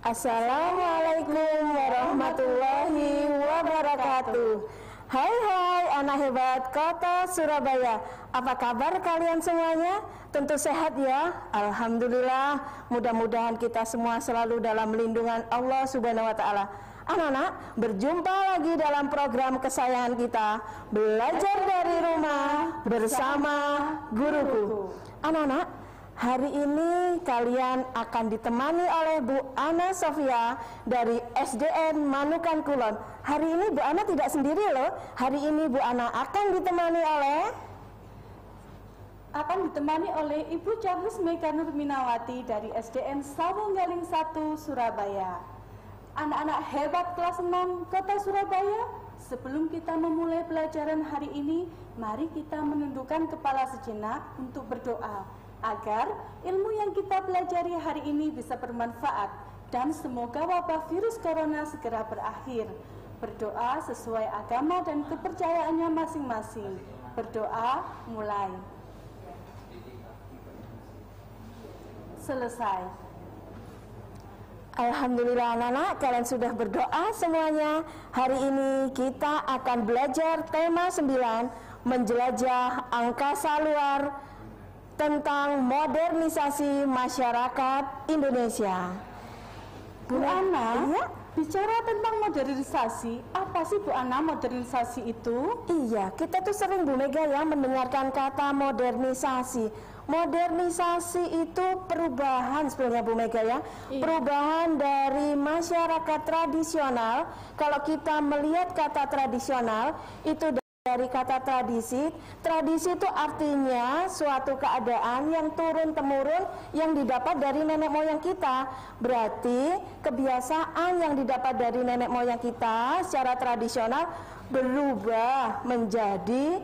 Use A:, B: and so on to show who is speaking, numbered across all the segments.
A: Assalamualaikum warahmatullahi wabarakatuh. Hai anak hebat kota Surabaya. Apa kabar kalian semuanya? Tentu sehat ya. Alhamdulillah. Mudah-mudahan kita semua selalu dalam lindungan Allah Subhanahu wa taala. Anak-anak, berjumpa lagi dalam program kesayangan kita, Belajar dari Rumah bersama Guruku. Anak-anak, hari ini kalian akan ditemani oleh Bu Ana Sofia dari SDN Manukan Kulon. Hari ini Bu Ana tidak sendiri loh. Hari ini Bu Ana akan ditemani oleh
B: Ibu Charles Mega Nur Minawati dari SDN Sawunggaling 1 Surabaya. Anak-anak hebat kelas 6 Kota Surabaya, sebelum kita memulai pelajaran hari ini, mari kita menundukkan kepala sejenak untuk berdoa agar ilmu yang kita pelajari hari ini bisa bermanfaat dan semoga wabah virus corona segera berakhir. Berdoa sesuai agama dan kepercayaannya masing-masing. Berdoa mulai. Selesai.
A: Alhamdulillah anak-anak, kalian sudah berdoa semuanya. Hari ini kita akan belajar tema 9, menjelajah angkasa luar, tentang modernisasi masyarakat Indonesia.
B: Bu Ana, ya? Bicara tentang modernisasi, apa sih Bu Ana modernisasi itu?
A: Iya, kita tuh sering Bu Mega ya mendengarkan kata modernisasi. Modernisasi itu perubahan sebenarnya Bu Mega ya. Iya. Perubahan dari masyarakat tradisional. Kalau kita melihat kata tradisional itu dari kata tradisi. Tradisi itu artinya suatu keadaan yang turun-temurun yang didapat dari nenek moyang kita. Berarti kebiasaan yang didapat dari nenek moyang kita secara tradisional berubah menjadi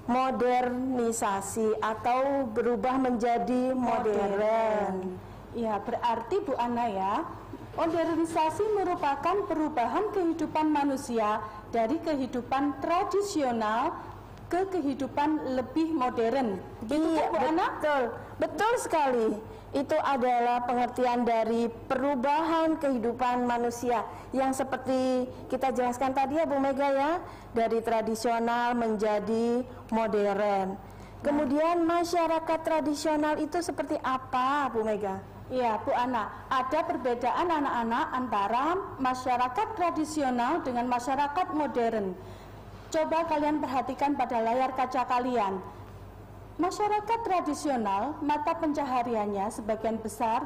A: modernisasi atau berubah menjadi modern.
B: Ya, berarti Bu Ana ya, modernisasi merupakan perubahan kehidupan manusia dari kehidupan tradisional ke kehidupan lebih modern.
A: Iya, Bu Ana? Betul sekali. Itu adalah pengertian dari perubahan kehidupan manusia yang seperti kita jelaskan tadi ya Bu Mega ya, dari tradisional menjadi modern. Kemudian masyarakat tradisional itu seperti apa Bu Mega?
B: Iya Bu Ana, ada perbedaan anak-anak antara masyarakat tradisional dengan masyarakat modern. Coba kalian perhatikan pada layar kaca kalian. Masyarakat tradisional, mata pencahariannya sebagian besar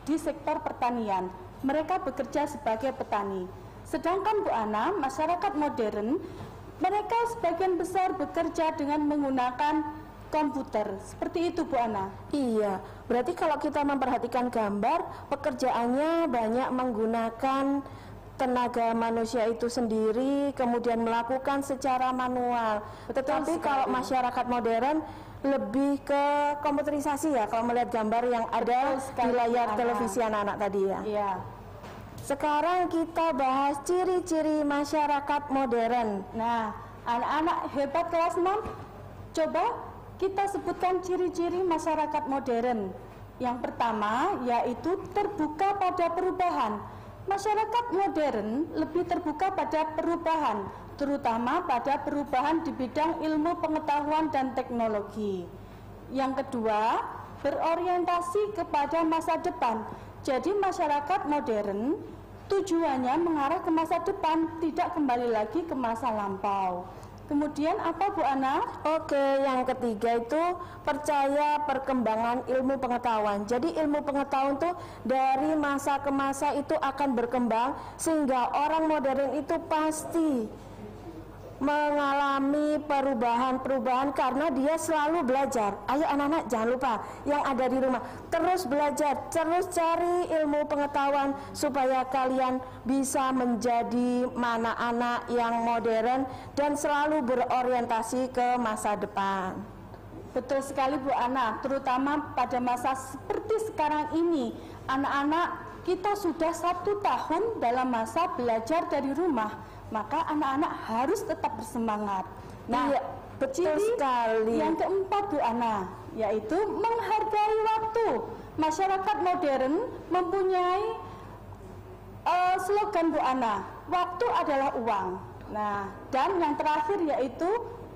B: di sektor pertanian. Mereka bekerja sebagai petani. Sedangkan Bu Ana, masyarakat modern, mereka sebagian besar bekerja dengan menggunakan komputer. Seperti itu Bu Ana.
A: Iya, berarti kalau kita memperhatikan gambar, pekerjaannya banyak menggunakan tenaga manusia itu sendiri, kemudian melakukan secara manual. Tetapi kalau masyarakat modern lebih ke komputerisasi ya, kalau melihat gambar yang ada di layar televisi anak-anak tadi ya.
B: Iya.
A: Sekarang kita bahas ciri-ciri masyarakat modern.
B: Nah, anak-anak hebat kelas 6, coba kita sebutkan ciri-ciri masyarakat modern. Yang pertama yaitu terbuka pada perubahan. Masyarakat modern lebih terbuka pada perubahan, terutama pada perubahan di bidang ilmu pengetahuan dan teknologi. Yang kedua, berorientasi kepada masa depan. Jadi masyarakat modern tujuannya mengarah ke masa depan, tidak kembali lagi ke masa lampau. Kemudian apa Bu Ana?
A: Oke, yang ketiga itu percaya perkembangan ilmu pengetahuan. Jadi ilmu pengetahuan itu dari masa ke masa itu akan berkembang, sehingga orang modern itu pasti mengalami perubahan-perubahan karena dia selalu belajar. Ayo anak-anak, jangan lupa yang ada di rumah, terus belajar, terus cari ilmu pengetahuan supaya kalian bisa menjadi anak-anak yang modern dan selalu berorientasi ke masa depan.
B: Betul sekali Bu Ana, terutama pada masa seperti sekarang ini. Anak-anak kita sudah 1 tahun dalam masa belajar dari rumah, maka anak-anak harus tetap bersemangat. Nah,
A: iya, betul sekali.
B: Yang keempat Bu Ana, yaitu menghargai waktu. Masyarakat modern mempunyai kan Bu Ana, waktu adalah uang. Nah, dan yang terakhir yaitu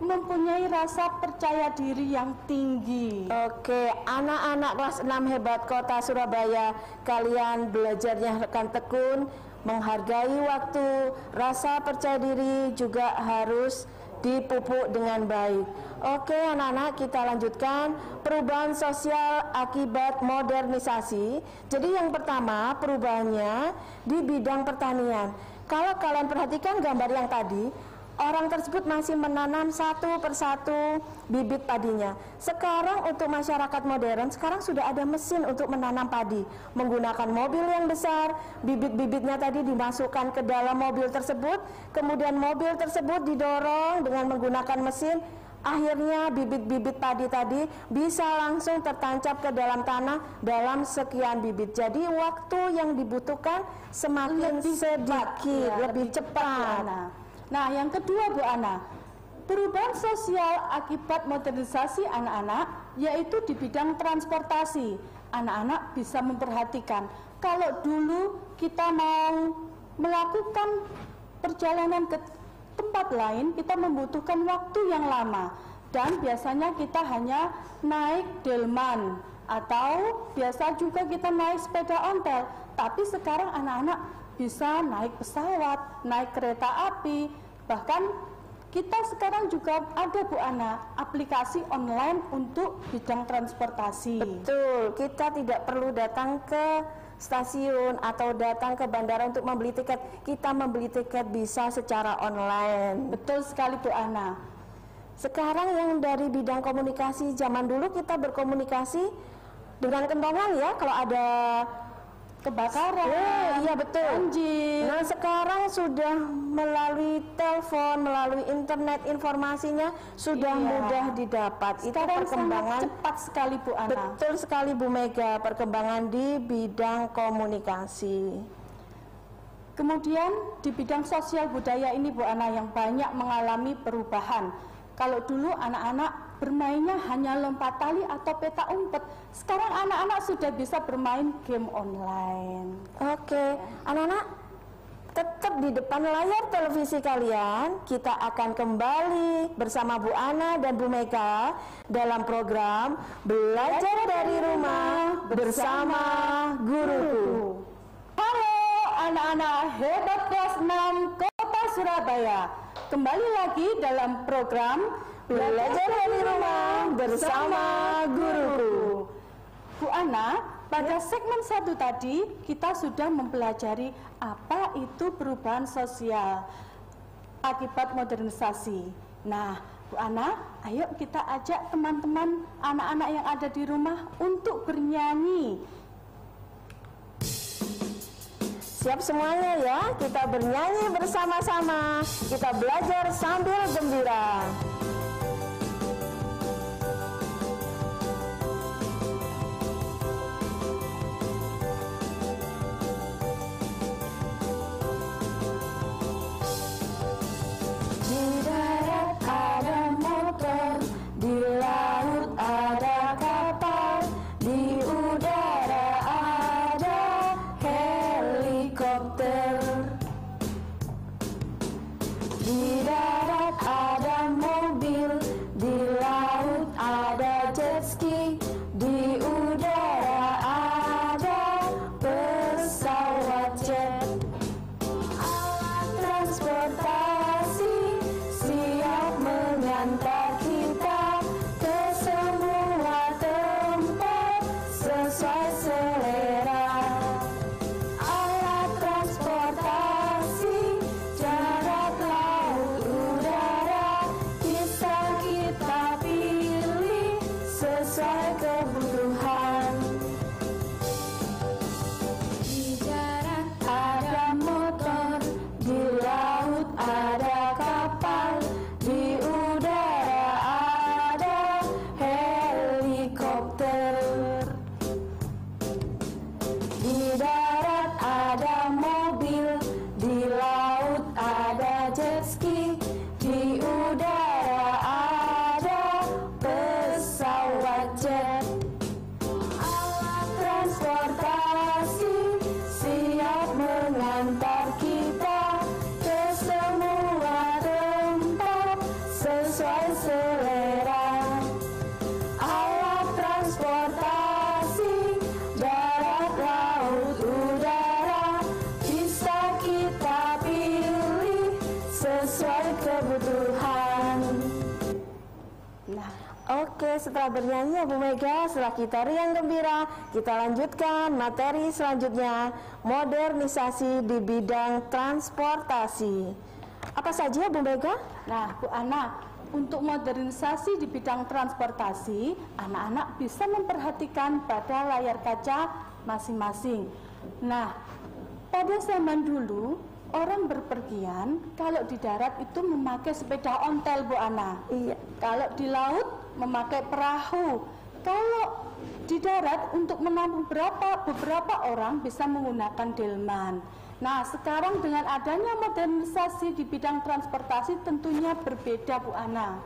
B: mempunyai rasa percaya diri yang tinggi.
A: Oke, anak-anak kelas 6 hebat Kota Surabaya, kalian belajarnya rekan tekun, menghargai waktu, rasa percaya diri juga harus dipupuk dengan baik. Oke anak-anak, kita lanjutkan perubahan sosial akibat modernisasi. Jadi yang pertama perubahannya di bidang pertanian. Kalau kalian perhatikan gambar yang tadi, orang tersebut masih menanam satu persatu bibit padinya. Sekarang untuk masyarakat modern, sekarang sudah ada mesin untuk menanam padi. Menggunakan mobil yang besar, bibit-bibitnya tadi dimasukkan ke dalam mobil tersebut, kemudian mobil tersebut didorong dengan menggunakan mesin. Akhirnya bibit-bibit padi tadi bisa langsung tertancap ke dalam tanah dalam sekian bibit. Jadi waktu yang dibutuhkan semakin sedikit, lebih cepat.
B: Nah, yang kedua Bu Ana, perubahan sosial akibat modernisasi anak-anak yaitu di bidang transportasi. Anak-anak bisa memperhatikan kalau dulu kita mau melakukan perjalanan ke tempat lain, kita membutuhkan waktu yang lama dan biasanya kita hanya naik delman atau biasa juga kita naik sepeda ontel. Tapi sekarang anak-anak bisa naik pesawat, naik kereta api, bahkan kita sekarang juga ada Bu Ana aplikasi online untuk bidang transportasi.
A: Betul, kita tidak perlu datang ke stasiun atau datang ke bandara untuk membeli tiket. Kita membeli tiket bisa secara online.
B: Betul sekali Bu Ana.
A: Sekarang yang dari bidang komunikasi, zaman dulu kita berkomunikasi dengan kentongan ya, kalau ada
B: kebakaran,
A: iya betul.
B: banjir.
A: Nah sekarang sudah melalui telepon, melalui internet, informasinya sudah mudah didapat.
B: Sekarang
A: itu perkembangan
B: sangat cepat sekali Bu Ana.
A: Betul sekali Bu Mega, perkembangan di bidang komunikasi.
B: Kemudian di bidang sosial budaya ini Bu Ana yang banyak mengalami perubahan. Kalau dulu anak-anak bermainnya hanya lompat tali atau peta umpet, sekarang anak-anak sudah bisa bermain game online.
A: Oke, anak-anak tetap di depan layar televisi kalian. Kita akan kembali bersama Bu Ana dan Bu Mega dalam program Belajar dari Rumah bersama Guruku.
B: Halo anak-anak hebat kelas 6 Kota Surabaya. Kembali lagi dalam program
A: Belajar dari Rumah bersama Guruku.
B: Bu Ana, pada segmen 1 tadi kita sudah mempelajari apa itu perubahan sosial akibat modernisasi. Nah, Bu Ana, ayo kita ajak teman-teman anak-anak yang ada di rumah untuk bernyanyi.
A: Siap semuanya ya, kita bernyanyi bersama-sama, kita belajar sambil gembira. Di darat ada motor, di laut ada kapal, di udara ada helikopter. Di darat ada mobil, di laut ada jet ski, di udara ada pesawat jet. Alat transportasi siap mengantar kita ke semua tempat sesuai selera. Alat transportasi jarak laut Oke, setelah bernyanyi ya Bu Mega, setelah kita riang gembira, kita lanjutkan materi selanjutnya, modernisasi di bidang transportasi. Apa saja Bu Mega?
B: Nah, Bu Ana, untuk modernisasi di bidang transportasi, anak-anak bisa memperhatikan pada layar kaca masing-masing. Nah, pada zaman dulu, orang berpergian kalau di darat itu memakai sepeda ontel, Bu Ana.
A: Iya.
B: Kalau di laut memakai perahu. Kalau di darat untuk menampung beberapa orang bisa menggunakan delman. Nah, sekarang dengan adanya modernisasi di bidang transportasi tentunya berbeda, Bu Ana.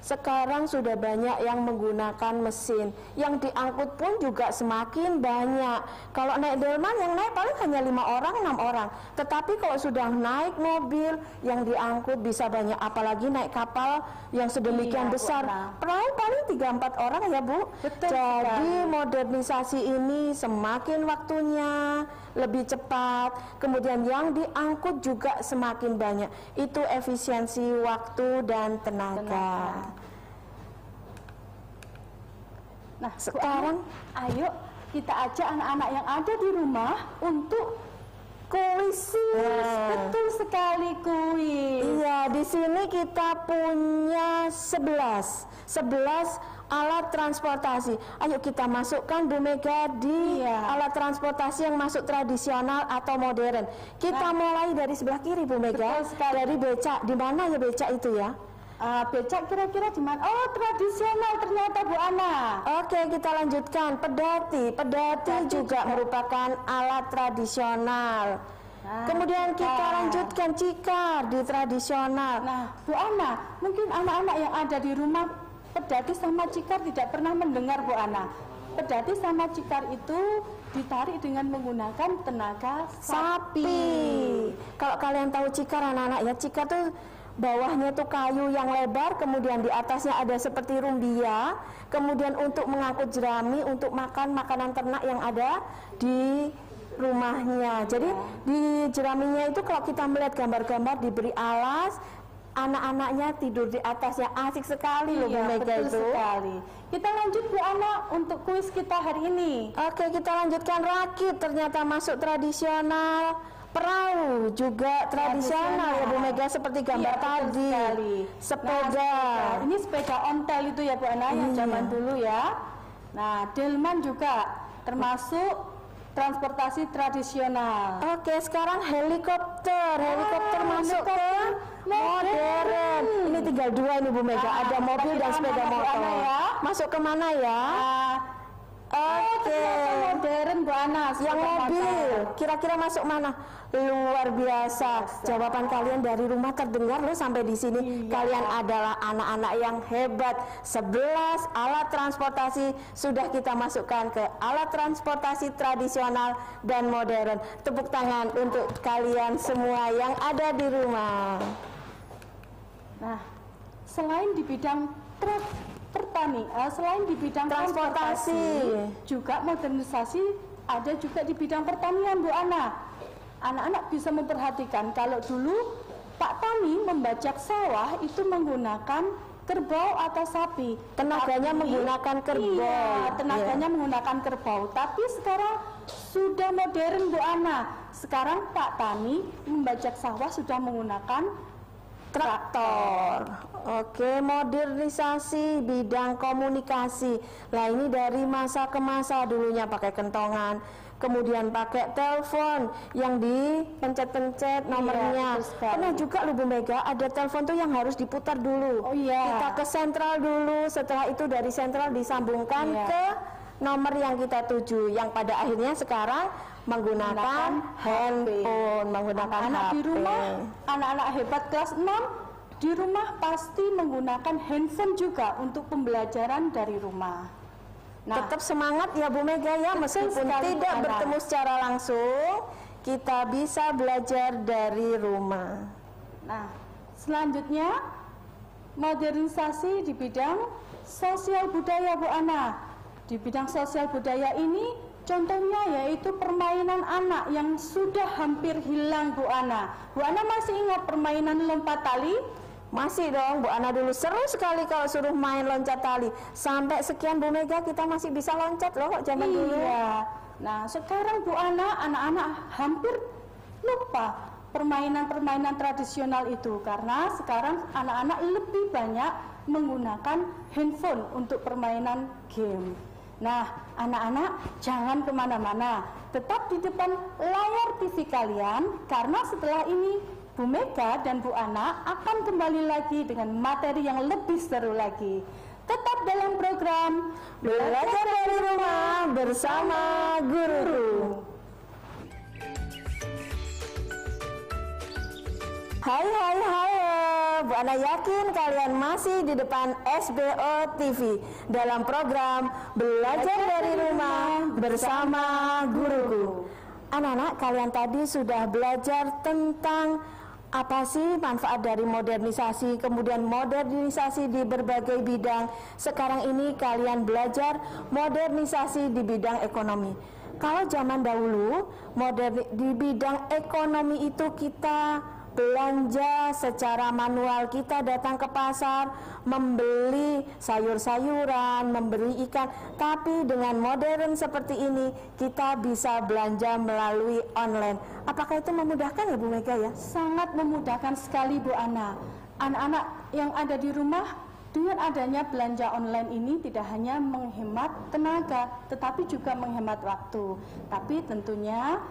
A: Sekarang sudah banyak yang menggunakan mesin, yang diangkut pun juga semakin banyak. Kalau naik delman yang naik paling hanya 5 orang, 6 orang. Tetapi kalau sudah naik mobil yang diangkut bisa banyak, apalagi naik kapal yang sedemikian besar. Perahu paling 3-4 orang ya Bu.
B: Betul.
A: Jadi modernisasi ini semakin waktunya lebih cepat, kemudian yang diangkut juga semakin banyak. Itu efisiensi waktu dan tenaga.
B: Nah,
A: sekarang
B: ayo kita ajak anak-anak yang ada di rumah untuk kuis. Betul sekali, kuis.
A: Iya, di sini kita punya 11 alat transportasi. Ayo kita masukkan Bu Mega di alat transportasi yang masuk tradisional atau modern. Kita mulai dari sebelah kiri Bu Mega. Dari becak. Di mana ya becak itu ya?
B: Becak kira-kira di mana? Oh, tradisional ternyata Bu Ana.
A: Oke, kita lanjutkan. Pedati juga merupakan alat tradisional. Kemudian kita lanjutkan cikar di tradisional.
B: Nah, Bu Ana, mungkin anak-anak yang ada di rumah pedati sama cikar tidak pernah mendengar, Bu Ana. Pedati sama cikar itu ditarik dengan menggunakan tenaga sapi.
A: Kalau kalian tahu cikar anak-anak ya, cikar tuh bawahnya tuh kayu yang lebar, kemudian di atasnya ada seperti rumbia, kemudian untuk mengangkut jerami untuk makan makanan ternak yang ada di rumahnya. Jadi di jeraminya itu kalau kita melihat gambar-gambar diberi alas, anak-anaknya tidur di atasnya, asik sekali loh Bu Mega itu.
B: Sekali. Kita lanjut Bu Ana untuk kuis kita hari ini.
A: Oke, kita lanjutkan rakit, ternyata masuk tradisional. Perahu juga tradisional ya Bu Mega, seperti gambar tadi. Sepeda.
B: Nah, ini sepeda ontel itu ya Bu Ana yang zaman dulu ya. Nah, delman juga termasuk transportasi tradisional.
A: Oke, sekarang helikopter. Helikopter masuk ke modern. Ini tinggal 2 ini Bu Mega. Ada mobil dan sepeda motor. Masuk ke mana ya? Oke,
B: modern Bu Ana.
A: Yang mobil kira-kira masuk mana? Luar biasa. Jawaban kalian dari rumah terdengar loh sampai di sini. Kalian adalah anak-anak yang hebat. 11 alat transportasi sudah kita masukkan ke alat transportasi tradisional dan modern. Tepuk tangan untuk kalian semua yang ada di rumah.
B: Nah, selain di bidang selain di bidang transportasi, juga modernisasi ada juga di bidang pertanian Bu Ana. Anak-anak bisa memperhatikan kalau dulu Pak Tani membajak sawah itu menggunakan kerbau atau sapi.
A: Tenaganya menggunakan kerbau.
B: Iya, tenaganya menggunakan kerbau. Tapi sekarang sudah modern Bu Ana. Sekarang Pak Tani membajak sawah sudah menggunakan traktor.
A: Oke, modernisasi bidang komunikasi. Nah, ini dari masa ke masa, dulunya pakai kentongan, kemudian pakai telepon yang dipencet-pencet nomornya. Pernah juga loh Bu Mega, ada telepon tuh yang harus diputar dulu. Kita ke sentral dulu, setelah itu dari sentral disambungkan ke nomor yang kita tuju, yang pada akhirnya sekarang menggunakan handphone, menggunakan
B: anak
A: HP.
B: Di rumah, anak-anak hebat kelas 6 di rumah pasti menggunakan handphone juga untuk pembelajaran dari rumah.
A: Nah, tetap semangat ya Bu Mega ya, meskipun tidak bertemu secara langsung, kita bisa belajar dari rumah.
B: Nah, selanjutnya modernisasi di bidang sosial budaya Bu Ana. Di bidang sosial budaya ini contohnya yaitu permainan anak yang sudah hampir hilang Bu Ana. Bu Ana masih ingat permainan lompat tali?
A: Masih dong, Bu Ana dulu seru sekali kalau suruh main loncat tali. Sampai sekian Bu Mega kita masih bisa loncat loh kok zaman dulu.
B: Iya. Nah, sekarang Bu Ana, anak-anak hampir lupa permainan-permainan tradisional itu karena sekarang anak-anak lebih banyak menggunakan handphone untuk permainan game. Nah, anak-anak jangan kemana-mana, tetap di depan layar TV kalian karena setelah ini Bu Mega dan Bu Ana akan kembali lagi dengan materi yang lebih seru lagi. Tetap dalam program
A: Belajar dari Rumah bersama Guru. Hai, Bu Ana yakin kalian masih di depan SBO TV dalam program Belajar dari Rumah bersama Guruku. Anak-anak, kalian tadi sudah belajar tentang apa sih manfaat dari modernisasi, kemudian modernisasi di berbagai bidang. Sekarang ini kalian belajar modernisasi di bidang ekonomi. Kalau zaman dahulu, di bidang ekonomi itu kita belanja secara manual, kita datang ke pasar membeli sayur-sayuran, membeli ikan. Tapi dengan modern seperti ini kita bisa belanja melalui online. Apakah itu memudahkan ya Bu Mega ya?
B: sangat memudahkan sekali Bu Ana. Anak-anak yang ada di rumah dengan adanya belanja online ini tidak hanya menghemat tenaga tetapi juga menghemat waktu. Tapi tentunya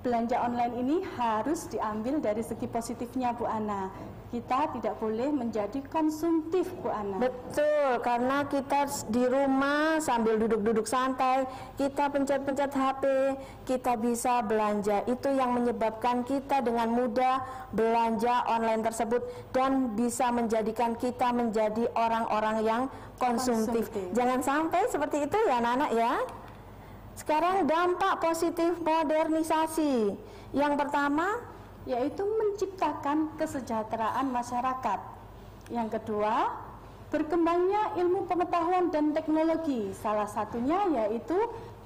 B: belanja online ini harus diambil dari segi positifnya Bu Ana. Kita tidak boleh menjadi konsumtif Bu Ana.
A: Betul, karena kita di rumah sambil duduk-duduk santai, kita pencet-pencet HP, kita bisa belanja. Itu yang menyebabkan kita dengan mudah belanja online tersebut dan bisa menjadikan kita menjadi orang-orang yang konsumtif. Jangan sampai seperti itu ya anak-anak ya. Sekarang dampak positif modernisasi. Yang pertama
B: yaitu menciptakan kesejahteraan masyarakat. Yang kedua, berkembangnya ilmu pengetahuan dan teknologi. Salah satunya yaitu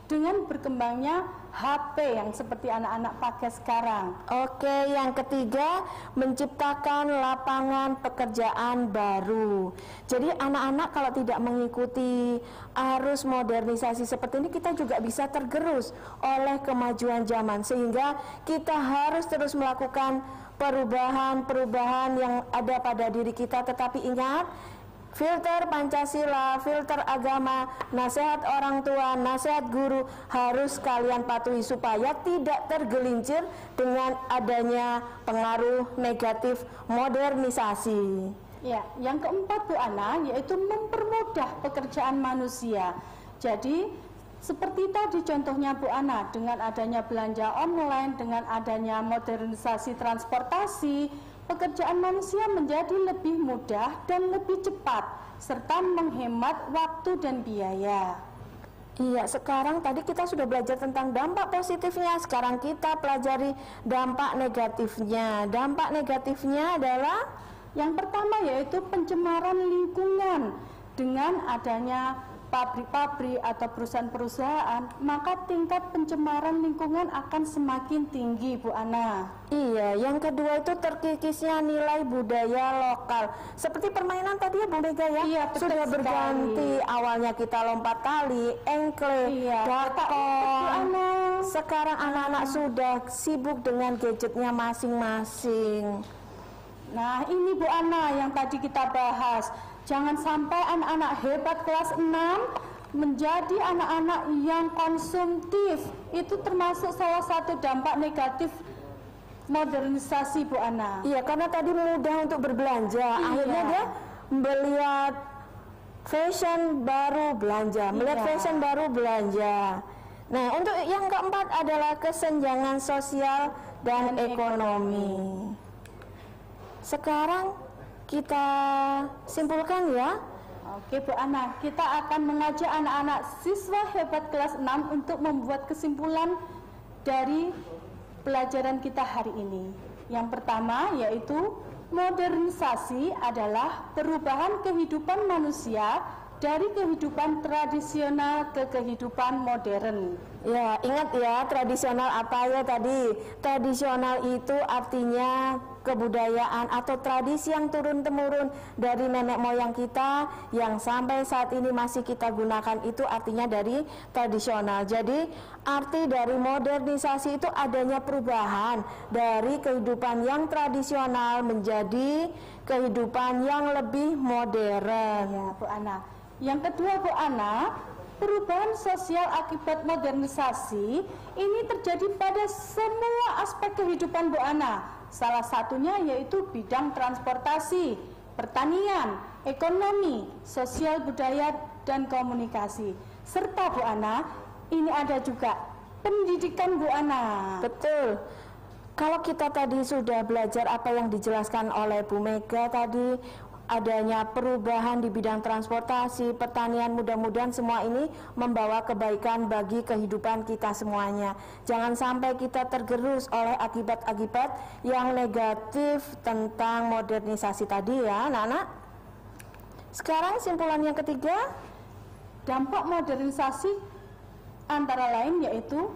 B: dengan berkembangnya HP yang seperti anak-anak pakai sekarang.
A: Oke, yang ketiga menciptakan lapangan pekerjaan baru. Jadi anak-anak kalau tidak mengikuti arus modernisasi seperti ini, kita juga bisa tergerus oleh kemajuan zaman, sehingga kita harus terus melakukan perubahan-perubahan yang ada pada diri kita. Tetapi ingat, filter Pancasila, filter agama, nasihat orang tua, nasihat guru harus kalian patuhi supaya tidak tergelincir dengan adanya pengaruh negatif modernisasi.
B: Ya, yang keempat Bu Ana yaitu mempermudah pekerjaan manusia. Jadi seperti tadi contohnya Bu Ana, dengan adanya belanja online, dengan adanya modernisasi transportasi, pekerjaan manusia menjadi lebih mudah dan lebih cepat, serta menghemat waktu dan biaya.
A: Iya, sekarang tadi kita sudah belajar tentang dampak positifnya, sekarang kita pelajari dampak negatifnya. Dampak negatifnya adalah
B: yang pertama yaitu pencemaran lingkungan. Dengan adanya pabrik-pabrik atau perusahaan-perusahaan, maka tingkat pencemaran lingkungan akan semakin tinggi Bu Ana.
A: Iya, yang kedua itu terkikisnya nilai budaya lokal. Seperti permainan tadi ya Bu Mega ya,
B: Iya,
A: sudah
B: betul
A: berganti.
B: sekali.
A: Awalnya kita lompat tali, engkle,
B: Iya,
A: dakon.
B: Bu Ana.
A: Sekarang anak-anak sudah sibuk dengan gadgetnya masing-masing.
B: Nah, ini Bu Ana yang tadi kita bahas. Jangan sampai anak-anak hebat kelas 6 menjadi anak-anak yang konsumtif. Itu termasuk salah satu dampak negatif modernisasi Bu Ana.
A: Iya, karena tadi mudah untuk berbelanja.
B: Iya.
A: Akhirnya dia melihat fashion baru belanja, melihat
B: Iya.
A: fashion baru belanja. Nah, untuk yang keempat adalah kesenjangan sosial dan ekonomi. Sekarang kita simpulkan ya.
B: Oke Bu Ana, kita akan mengajak anak-anak siswa hebat kelas 6 untuk membuat kesimpulan dari pelajaran kita hari ini. Yang pertama yaitu modernisasi adalah perubahan kehidupan manusia dari kehidupan tradisional ke kehidupan modern.
A: Ya, ingat ya, tradisional apa ya tadi? Tradisional itu artinya kebudayaan atau tradisi yang turun-temurun dari nenek moyang kita yang sampai saat ini masih kita gunakan, itu artinya dari tradisional. Jadi arti dari modernisasi itu adanya perubahan dari kehidupan yang tradisional menjadi kehidupan yang lebih modern.
B: Ya, Bu Ana. Yang kedua, Bu Ana, perubahan sosial akibat modernisasi ini terjadi pada semua aspek kehidupan, Bu Ana. Salah satunya yaitu bidang transportasi, pertanian, ekonomi, sosial budaya, dan komunikasi. Serta, Bu Ana, ini ada juga pendidikan, Bu Ana.
A: Betul. Kalau kita tadi sudah belajar apa yang dijelaskan oleh Bu Mega tadi, adanya perubahan di bidang transportasi, pertanian, mudah-mudahan semua ini membawa kebaikan bagi kehidupan kita semuanya. Jangan sampai kita tergerus oleh akibat-akibat yang negatif tentang modernisasi tadi ya anak-anak. Sekarang simpulan yang ketiga,
B: dampak modernisasi antara lain yaitu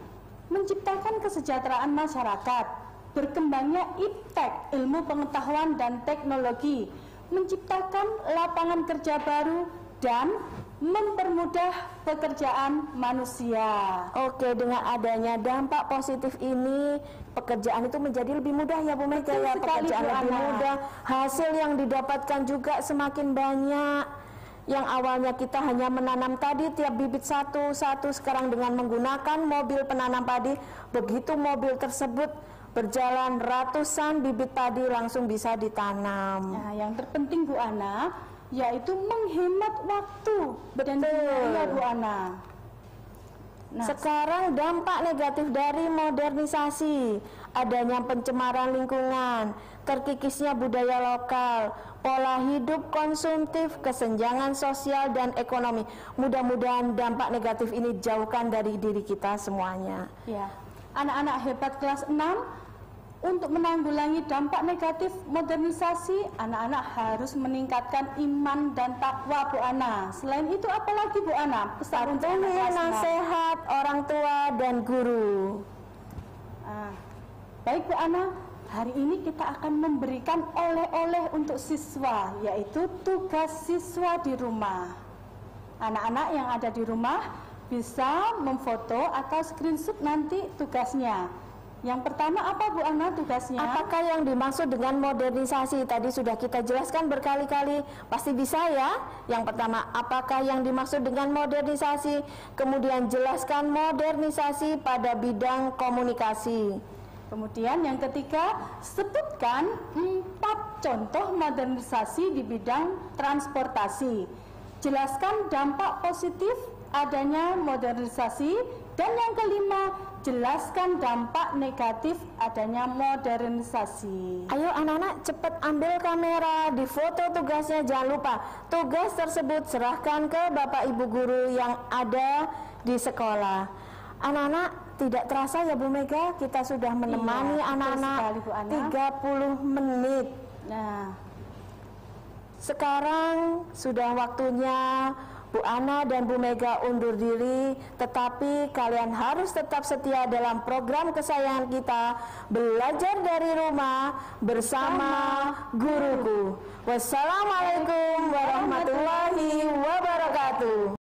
B: menciptakan kesejahteraan masyarakat, berkembangnya iptek, ilmu pengetahuan dan teknologi, menciptakan lapangan kerja baru, dan mempermudah pekerjaan manusia.
A: Oke, dengan adanya dampak positif ini, pekerjaan itu menjadi lebih mudah ya Bu Mega ya, pekerjaan lebih mudah, hasil yang didapatkan juga semakin banyak. Yang awalnya kita hanya menanam tadi tiap bibit satu-satu, sekarang dengan menggunakan mobil penanam padi, begitu mobil tersebut berjalan ratusan bibit padi langsung bisa ditanam.
B: Nah, yang terpenting Bu Ana yaitu menghemat waktu dan biaya, Bu Ana. Nah,
A: sekarang dampak negatif dari modernisasi, adanya pencemaran lingkungan, terkikisnya budaya lokal, pola hidup konsumtif, kesenjangan sosial dan ekonomi. Mudah-mudahan dampak negatif ini jauhkan dari diri kita semuanya.
B: Ya, anak-anak hebat kelas 6, untuk menanggulangi dampak negatif modernisasi, anak-anak harus meningkatkan iman dan takwa, Bu Ana. Selain itu apalagi, Bu Ana? Pesan untuk
A: nasihat orang tua dan guru.
B: Baik Bu Ana, hari ini kita akan memberikan oleh-oleh untuk siswa, yaitu tugas siswa di rumah. Anak-anak yang ada di rumah bisa memfoto atau screenshot nanti tugasnya. Yang pertama apa Bu Ana tugasnya?
A: Apakah yang dimaksud dengan modernisasi? Tadi sudah kita jelaskan berkali-kali, pasti bisa ya. Yang pertama, apakah yang dimaksud dengan modernisasi? Kemudian jelaskan modernisasi pada bidang komunikasi.
B: Kemudian yang ketiga, sebutkan 4 contoh modernisasi di bidang transportasi. Jelaskan dampak positif adanya modernisasi. Dan yang kelima, jelaskan dampak negatif adanya modernisasi.
A: Ayo anak-anak cepat ambil kamera, difoto tugasnya, jangan lupa. Tugas tersebut serahkan ke Bapak Ibu Guru yang ada di sekolah. Anak-anak, tidak terasa ya Bu Mega, kita sudah menemani anak-anak 30 menit.
B: Nah,
A: sekarang sudah waktunya Bu Ana dan Bu Mega undur diri, tetapi kalian harus tetap setia dalam program kesayangan kita, belajar dari rumah bersama guruku. Wassalamualaikum warahmatullahi